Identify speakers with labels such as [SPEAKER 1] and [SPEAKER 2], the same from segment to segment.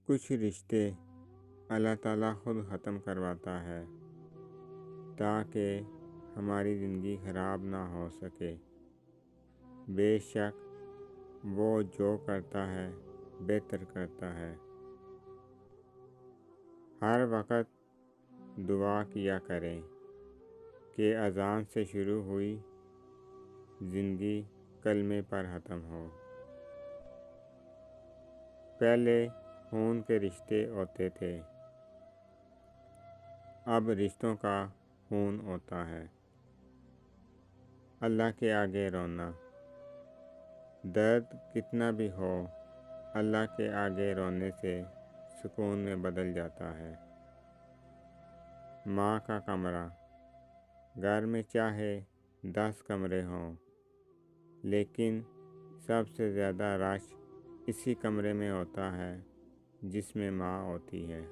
[SPEAKER 1] کچھ رشتے اللہ تعالیٰ خود ختم کرواتا ہے تاکہ ہماری زندگی خراب نہ ہو سکے۔ بے شک وہ جو کرتا ہے بہتر کرتا ہے۔ ہر وقت دعا کیا کریں کہ اذان سے شروع ہوئی زندگی کلمے پر ختم ہو۔ پہلے خون کے رشتے ہوتے تھے، اب رشتوں کا خون ہوتا ہے۔ اللہ کے آگے رونا، درد کتنا بھی ہو اللہ کے آگے رونے سے سکون میں بدل جاتا ہے۔ ماں کا کمرہ، گھر میں چاہے 10 کمرے ہوں لیکن سب سے زیادہ رش اسی کمرے میں ہوتا ہے جس میں ماں ہوتی ہے۔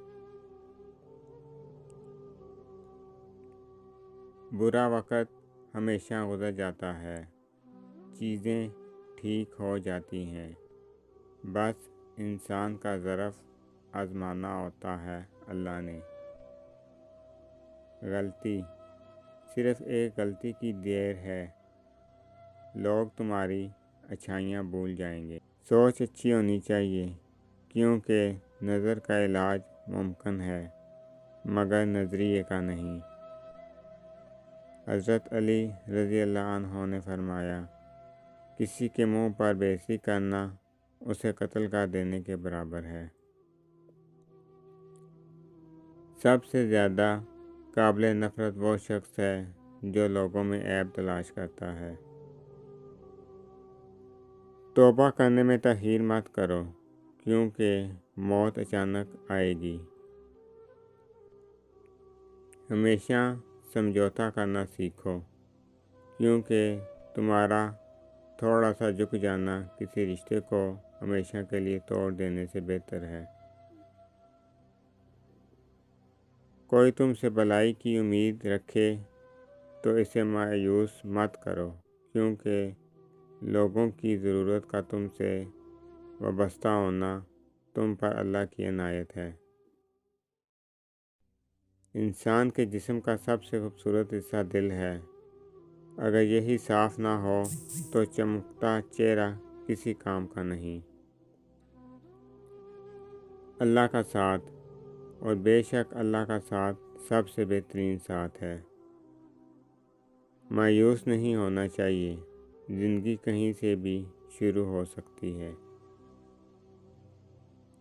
[SPEAKER 1] برا وقت ہمیشہ گزر جاتا ہے، چیزیں ٹھیک ہو جاتی ہیں، بس انسان کا ظرف آزمانا ہوتا ہے۔ اللہ نے غلطی، صرف ایک غلطی کی دیر ہے، لوگ تمہاری اچھائیاں بھول جائیں گے۔ سوچ اچھی ہونی چاہیے کیونکہ نظر کا علاج ممکن ہے مگر نظریے کا نہیں۔ حضرت علی رضی اللہ عنہ نے فرمایا، کسی کے منہ پر بے عزتی کرنا اسے قتل کر دینے کے برابر ہے۔ سب سے زیادہ قابل نفرت وہ شخص ہے جو لوگوں میں عیب تلاش کرتا ہے۔ توبہ کرنے میں تاخیر مت کرو کیونکہ موت اچانک آئے گی۔ ہمیشہ سمجھوتا کرنا سیکھو کیونکہ تمہارا تھوڑا سا جھک جانا کسی رشتے کو ہمیشہ کے لیے توڑ دینے سے بہتر ہے۔ کوئی تم سے بھلائی کی امید رکھے تو اسے مایوس مت کرو کیونکہ لوگوں کی ضرورت کا تم سے وابستہ ہونا تم پر اللہ کی عنایت ہے۔ انسان کے جسم کا سب سے خوبصورت حصہ دل ہے، اگر یہی صاف نہ ہو تو چمکتا چہرہ کسی کام کا نہیں۔ اللہ کا ساتھ، اور بے شک اللہ کا ساتھ سب سے بہترین ساتھ ہے۔ مایوس نہیں ہونا چاہیے، زندگی کہیں سے بھی شروع ہو سکتی ہے۔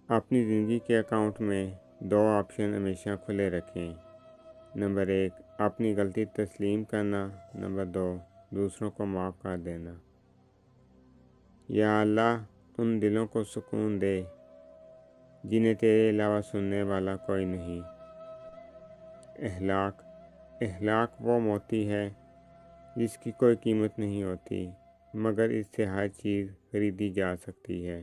[SPEAKER 1] اپنی زندگی کے اکاؤنٹ میں 2 آپشن ہمیشہ کھلے رکھیں۔ نمبر 1، اپنی غلطی تسلیم کرنا۔ نمبر 2، دوسروں کو معاف کر دینا۔ یا اللہ ان دلوں کو سکون دے جنہیں تیرے علاوہ سننے والا کوئی نہیں۔ اخلاق وہ موتی ہے جس کی کوئی قیمت نہیں ہوتی مگر اس سے ہر چیز خریدی جا سکتی ہے۔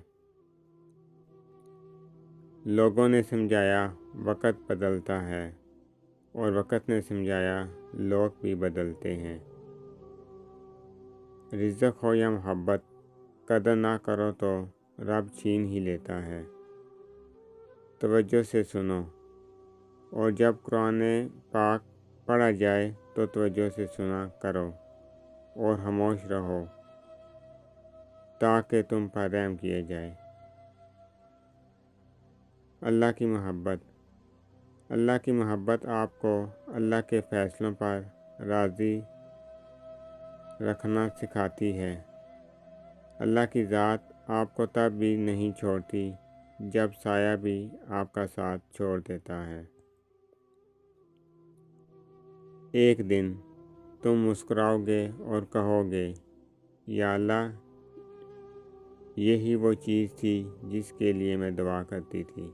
[SPEAKER 1] لوگوں نے سمجھایا وقت بدلتا ہے اور وقت نے سمجھایا لوگ بھی بدلتے ہیں۔ رزق ہو یا محبت، قدر نہ کرو تو رب چھین ہی لیتا ہے۔ توجہ سے سنو، اور جب قرآن پاک پڑھا جائے تو توجہ سے سنا کرو اور خاموش رہو تاکہ تم پر رحم کیا جائے۔ اللہ کی محبت آپ کو اللہ کے فیصلوں پر راضی رکھنا سکھاتی ہے۔ اللہ کی ذات آپ کو تب بھی نہیں چھوڑتی جب سایہ بھی آپ کا ساتھ چھوڑ دیتا ہے۔ ایک دن تم مسکراؤ گے اور کہو گے، یا اللہ یہی وہ چیز تھی جس کے لیے میں دعا کرتی تھی۔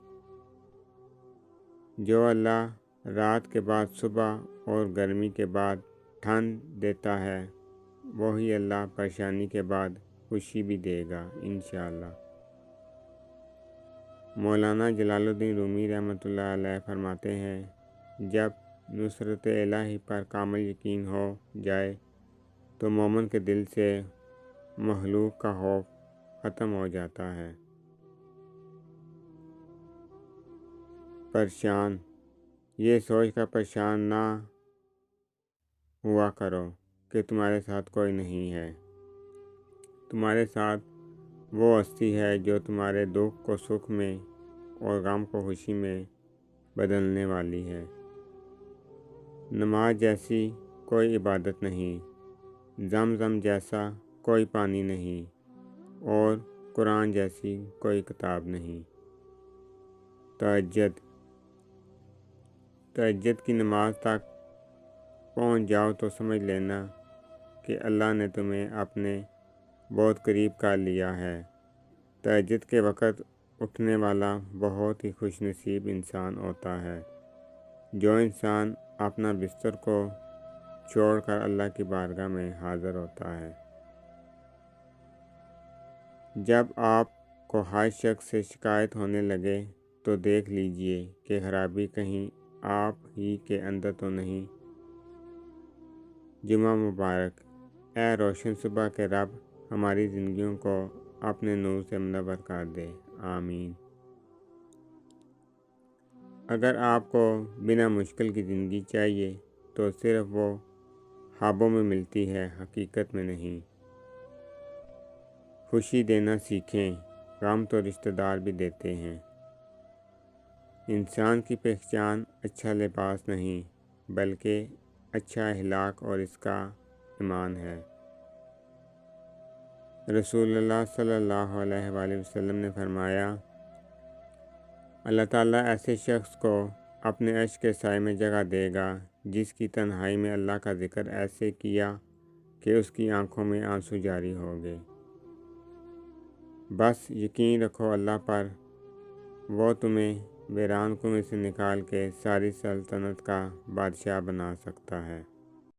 [SPEAKER 1] جو اللہ رات کے بعد صبح اور گرمی کے بعد ٹھنڈ دیتا ہے وہی اللہ پریشانی کے بعد خوشی بھی دے گا انشاءاللہ۔ مولانا جلال الدین رومی رحمۃ اللہ علیہ فرماتے ہیں، جب نصرت الہی پر کامل یقین ہو جائے تو مومن کے دل سے مخلوق کا خوف ختم ہو جاتا ہے۔ پریشان یہ سوچ کر پریشان نہ ہوا کرو کہ تمہارے ساتھ کوئی نہیں ہے۔ تمہارے ساتھ وہ ہستی ہے جو تمہارے دکھ کو سکھ میں اور غم کو خوشی میں بدلنے والی ہے۔ نماز جیسی کوئی عبادت نہیں، زمزم جیسا کوئی پانی نہیں، اور قرآن جیسی کوئی کتاب نہیں۔ تہجد کی نماز تک پہنچ جاؤ تو سمجھ لینا کہ اللہ نے تمہیں اپنے بہت قریب کر لیا ہے۔ تہجد کے وقت اٹھنے والا بہت ہی خوش نصیب انسان ہوتا ہے۔ جو انسان اپنا بستر کو چھوڑ کر اللہ کی بارگاہ میں حاضر ہوتا ہے۔ جب آپ کو ہر شخص سے شکایت ہونے لگے تو دیکھ لیجئے کہ خرابی کہیں آپ ہی کے اندر تو نہیں۔ جمعہ مبارک۔ اے روشن صبح کے رب، ہماری زندگیوں کو اپنے نور سے منور کر دے، آمین۔ اگر آپ کو بنا مشکل کی زندگی چاہیے تو صرف وہ خوابوں میں ملتی ہے، حقیقت میں نہیں۔ خوشی دینا سیکھیں، غم تو رشتہ دار بھی دیتے ہیں۔ انسان کی پہچان اچھا لباس نہیں بلکہ اچھا اخلاق اور اس کا ایمان ہے۔ رسول اللہ صلی اللہ علیہ وآلہ وسلم نے فرمایا، اللہ تعالیٰ ایسے شخص کو اپنے عرش کے سائے میں جگہ دے گا جس کی تنہائی میں اللہ کا ذکر ایسے کیا کہ اس کی آنکھوں میں آنسو جاری ہو گئے۔ بس یقین رکھو اللہ پر، وہ تمہیں ویران کنویں سے نکال کے ساری سلطنت کا بادشاہ بنا سکتا ہے۔